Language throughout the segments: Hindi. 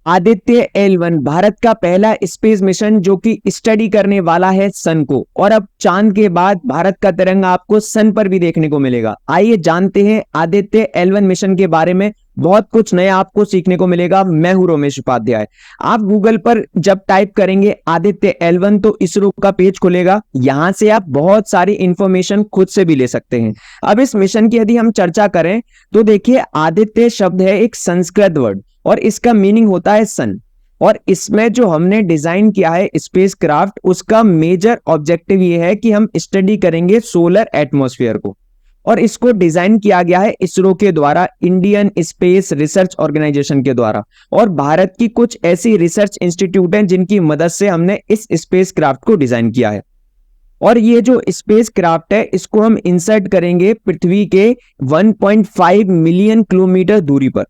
आदित्य L1 भारत का पहला स्पेस मिशन जो कि स्टडी करने वाला है सन को। और अब चांद के बाद भारत का तिरंगा आपको सन पर भी देखने को मिलेगा। आइए जानते हैं आदित्य L1 मिशन के बारे में। बहुत कुछ नया आपको सीखने को मिलेगा। मैं हूं रोमेश उपाध्याय। आप गूगल पर जब टाइप करेंगे आदित्य L1 तो इसरो का पेज खुलेगा। यहां से आप बहुत सारी इंफॉर्मेशन खुद से भी ले सकते हैं। अब इस मिशन की यदि हम चर्चा करें तो देखिए, आदित्य शब्द है एक संस्कृत वर्ड और इसका मीनिंग होता है सन। और इसमें जो हमने डिजाइन किया है स्पेस क्राफ्ट, उसका मेजर ऑब्जेक्टिव ये है कि हम स्टडी करेंगे सोलर एटमॉस्फेयर को। और इसको डिजाइन किया गया है इसरो के द्वारा, इंडियन स्पेस रिसर्च ऑर्गेनाइजेशन के द्वारा। और भारत की कुछ ऐसी रिसर्च इंस्टीट्यूट हैं जिनकी मदद से हमने इस स्पेस क्राफ्ट को डिजाइन किया है। और ये जो स्पेस क्राफ्ट है इसको हम इंसर्ट करेंगे पृथ्वी के 1.5 मिलियन किलोमीटर दूरी पर।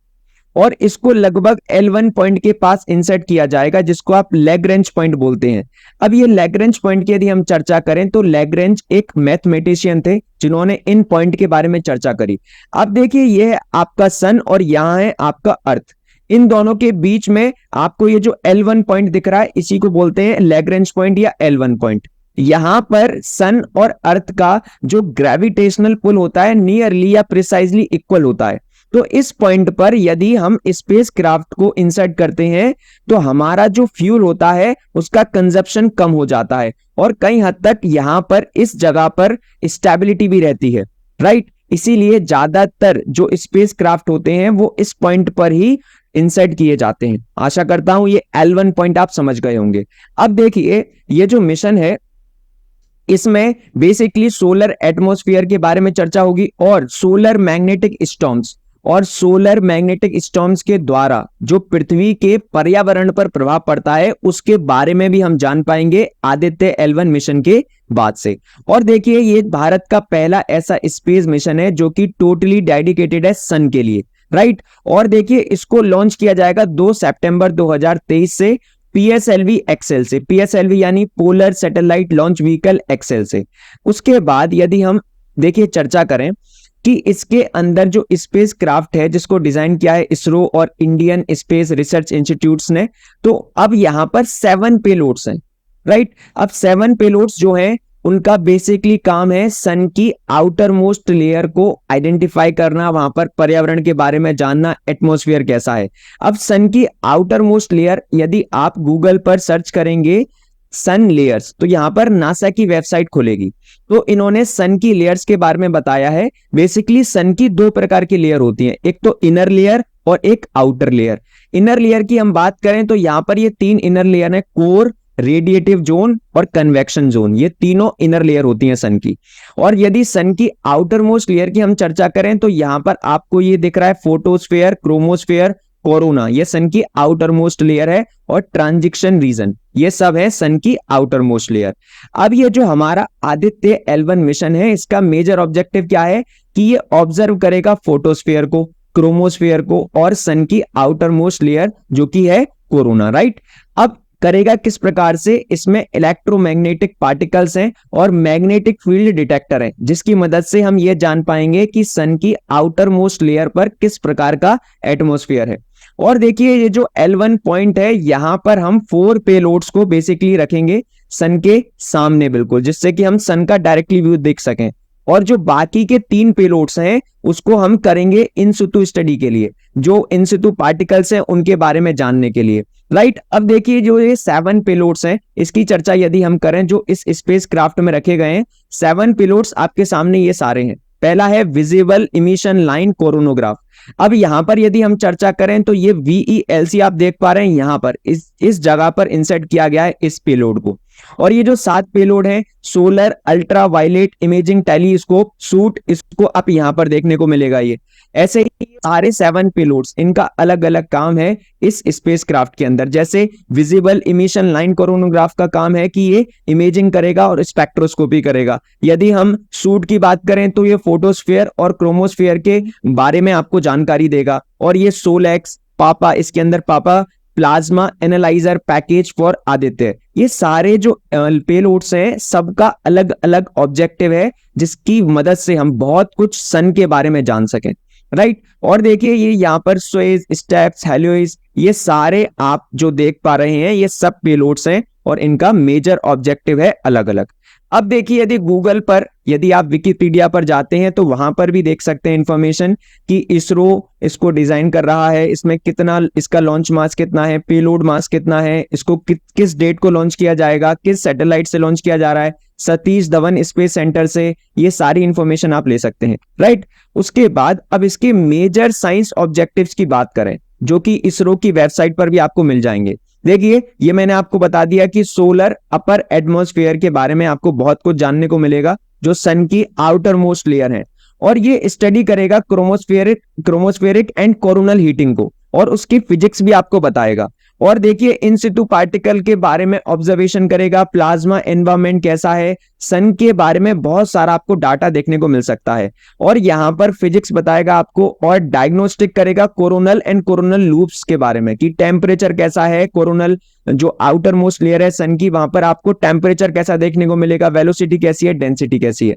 और इसको लगभग L1 पॉइंट के पास इंसर्ट किया जाएगा, जिसको आप लैग्रेंज पॉइंट बोलते हैं। अब ये लैग्रेंज पॉइंट की यदि हम चर्चा करें तो लैग्रेंज एक मैथमेटिशियन थे जिन्होंने इन पॉइंट के बारे में चर्चा करी। अब देखिए, ये है आपका सन और यहां है आपका अर्थ। इन दोनों के बीच में आपको ये जो L1 पॉइंट दिख रहा है इसी को बोलते हैं लैग्रेंज पॉइंट या L1 पॉइंट। यहां पर सन और अर्थ का जो ग्रेविटेशनल पुल होता है नियरली या प्रिसाइजली इक्वल होता है। तो इस पॉइंट पर यदि हम स्पेस क्राफ्ट को इंसर्ट करते हैं तो हमारा जो फ्यूल होता है उसका कंजप्शन कम हो जाता है और कई हद तक यहां पर इस जगह पर स्टेबिलिटी भी रहती है, राइट। इसीलिए ज्यादातर जो स्पेस क्राफ्ट होते हैं वो इस पॉइंट पर ही इंसर्ट किए जाते हैं। आशा करता हूं ये L1 पॉइंट आप समझ गए होंगे। अब देखिए, ये जो मिशन है इसमें बेसिकली सोलर एटमॉस्फेयर के बारे में चर्चा होगी और सोलर मैग्नेटिक स्टॉर्म्स के द्वारा जो पृथ्वी के पर्यावरण पर प्रभाव पड़ता है उसके बारे में भी हम जान पाएंगे आदित्य L1 मिशन के बाद से। और देखिए, ये भारत का पहला ऐसा स्पेस मिशन है जो कि टोटली डेडिकेटेड है सन के लिए, राइट। और देखिए, इसको लॉन्च किया जाएगा 2 सितंबर 2023 से PSLV एक्सेल से, PSLV यानी polar satellite launch vehicle XL से। उसके बाद यदि हम देखिए चर्चा करें कि इसके अंदर जो स्पेस क्राफ्ट है जिसको डिजाइन किया है इसरो और इंडियन स्पेस रिसर्च इंस्टीट्यूट्स ने, तो अब यहां पर 7 पेलोड्स हैं, राइट। अब 7 पेलोड्स जो हैं उनका बेसिकली काम है सन की आउटर मोस्ट लेयर को आइडेंटिफाई करना, वहां पर पर्यावरण के बारे में जानना, एटमॉस्फेयर कैसा है। अब सन की आउटर मोस्ट लेयर यदि आप गूगल पर सर्च करेंगे सन लेयर्स तो यहां पर नासा की वेबसाइट खुलेगी। तो इन्होंने सन की लेयर्स के बारे में बताया है। बेसिकली सन की 2 प्रकार की लेयर होती हैं, एक तो इनर लेयर और एक आउटर लेयर। इनर लेयर की हम बात करें तो यहां पर ये 3 इनर लेयर है, कोर, रेडिएटिव जोन और कन्वेक्शन जोन। ये तीनों इनर लेयर होती हैं सन की। और यदि सन की आउटर मोस्ट लेयर की हम चर्चा करें तो यहां पर आपको ये दिख रहा है फोटोस्फेयर, क्रोमोस्फेयर, कोरोना, ये सन की आउटर मोस्ट लेयर है। और ट्रांजिशन रीजन, ये सब है सन की आउटर मोस्ट लेयर। अब ये जो हमारा आदित्य L1 मिशन है इसका मेजर ऑब्जेक्टिव क्या है कि ये ऑब्जर्व करेगा फोटोस्फेयर को, क्रोमोस्फेयर को और सन की आउटर मोस्ट लेयर जो कि है कोरोना, राइट। अब करेगा किस प्रकार से, इसमें इलेक्ट्रोमैग्नेटिक पार्टिकल्स हैं और मैग्नेटिक फील्ड डिटेक्टर है जिसकी मदद से हम ये जान पाएंगे कि सन की आउटर मोस्ट लेयर पर किस प्रकार का एटमॉस्फेयर है। और देखिए, ये जो L1 पॉइंट है यहां पर हम 4 पेलोड्स को बेसिकली रखेंगे सन के सामने, बिल्कुल, जिससे कि हम सन का डायरेक्टली व्यू देख सकें। और जो बाकी के 3 पेलोड्स हैं उसको हम करेंगे इन सितु स्टडी के लिए, जो इन सितु पार्टिकल्स हैं उनके बारे में जानने के लिए, राइट। अब देखिए, जो ये 7 पेलोड्स हैं इसकी चर्चा यदि हम करें जो इस स्पेस क्राफ्ट में रखे गए हैं, 7 पेलोड्स आपके सामने ये सारे हैं। पहला है विजिबल इमिशन लाइन कोरोनोग्राफ। अब यहां पर यदि हम चर्चा करें तो ये VELC आप देख पा रहे हैं, यहां पर इस जगह पर इंसर्ट किया गया है इस पेलोड को। और ये जो 7 पेलोड है, solar ultraviolet imaging telescope suit, इसको आप यहां पर देखने को मिलेगा। ये ऐसे ही सारे 7 पेलोड्स, इनका अलग अलग काम है इस स्पेस क्राफ्ट के अंदर। जैसे विजिबल इमिशन लाइन कोरोनोग्राफ का काम है कि ये इमेजिंग करेगा और स्पेक्ट्रोस्कोपी करेगा। यदि हम सूट की बात करें तो ये फोटोस्फेयर और क्रोमोस्फेयर के बारे में आपको जानकारी देगा। और ये सोलेक्स, पापा, इसके अंदर पापा plasma analyser package for Aditya, ये सारे जो पेलोड्स हैं सबका अलग अलग ऑब्जेक्टिव है जिसकी मदद से हम बहुत कुछ सन के बारे में जान सकें, राइट। और देखिए ये यहाँ पर स्वेज, स्टेप्स, हेलोइस, ये सारे आप जो देख पा रहे हैं ये सब पेलोड्स हैं और इनका मेजर ऑब्जेक्टिव है अलग अलग। अब देखिए यदि गूगल पर, यदि आप विकिपीडिया पर जाते हैं तो वहां पर भी देख सकते हैं इंफॉर्मेशन कि इसरो इसको डिजाइन कर रहा है, इसमें कितना, इसका लॉन्च मास कितना है, पेलोड मास कितना है, इसको किस डेट को लॉन्च किया जाएगा, किस सैटेलाइट से लॉन्च किया जा रहा है, सतीश धवन स्पेस सेंटर से, ये सारी इंफॉर्मेशन आप ले सकते हैं, राइट। उसके बाद अब इसके मेजर साइंस ऑब्जेक्टिव्स की बात करें जो कि इसरो की वेबसाइट पर भी आपको मिल जाएंगे। देखिए ये मैंने आपको बता दिया कि सोलर अपर एटमॉस्फेयर के बारे में आपको बहुत कुछ जानने को मिलेगा, जो सन की आउटर मोस्ट लेयर है, और ये स्टडी करेगा क्रोमोस्फेरिक एंड कोरोनल हीटिंग को, और उसकी फिजिक्स भी आपको बताएगा। और देखिए इन सिटू पार्टिकल के बारे में ऑब्जर्वेशन करेगा, प्लाज्मा एनवायरनमेंट कैसा है, सन के बारे में बहुत सारा आपको डाटा देखने को मिल सकता है। और यहाँ पर फिजिक्स बताएगा आपको, और डायग्नोस्टिक करेगा कोरोनल एंड कोरोनल लूप्स के बारे में कि टेम्परेचर कैसा है, कोरोनल जो आउटर मोस्ट लेयर है सन की, वहां पर आपको टेम्परेचर कैसा देखने को मिलेगा, वेलोसिटी कैसी है, डेंसिटी कैसी है।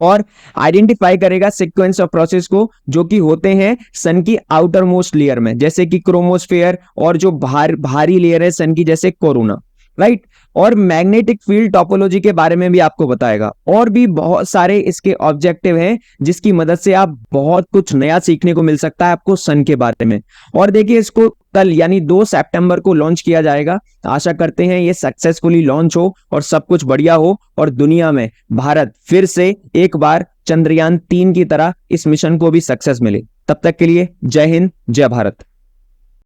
और आइडेंटिफाई करेगा सीक्वेंस ऑफ प्रोसेस को जो कि होते हैं सन की आउटर मोस्ट लेयर में, जैसे कि क्रोमोस्फेयर, और जो भारी लेयर है सन की जैसे कोरोना, राइट। और मैग्नेटिक फील्ड टोपोलॉजी के बारे में भी आपको बताएगा, और भी बहुत सारे इसके ऑब्जेक्टिव हैं जिसकी मदद से आप बहुत कुछ नया सीखने को मिल सकता है आपको सन के बारे में। और देखिए इसको कल यानी 2 सितंबर को लॉन्च किया जाएगा। आशा करते हैं ये सक्सेसफुली लॉन्च हो और सब कुछ बढ़िया हो, और दुनिया में भारत फिर से एक बार चंद्रयान 3 की तरह इस मिशन को भी सक्सेस मिले। तब तक के लिए जय हिंद, जय भारत।